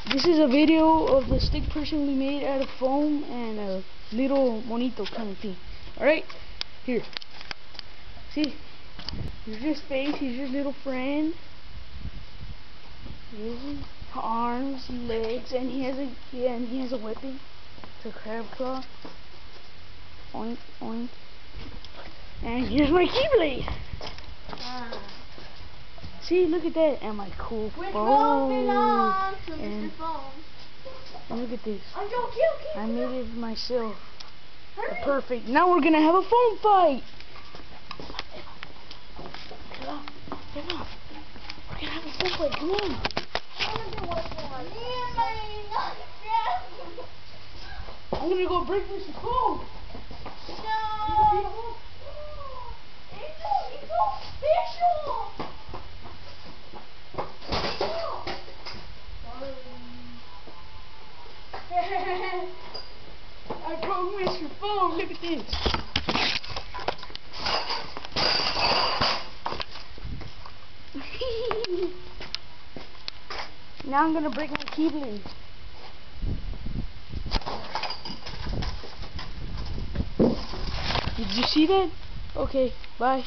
This is a video of the stick person we made out of foam and a little monito kind of thing. Alright? Here. See? Here's his face, here's his little friend. Here's his arms, legs, and he has a weapon. It's a crab claw. Oink, oink. And here's my keyblade. See, look at that, and my cool phone. And look at this. I made it myself. Perfect. Now we're gonna have a phone fight. Get up. We're gonna have a phone fight. Come on. I'm gonna go break this phone. No. It's official. I broke Mr. Phone. Look at this. Now I'm gonna break my keyblade. Did you see that? Okay, bye.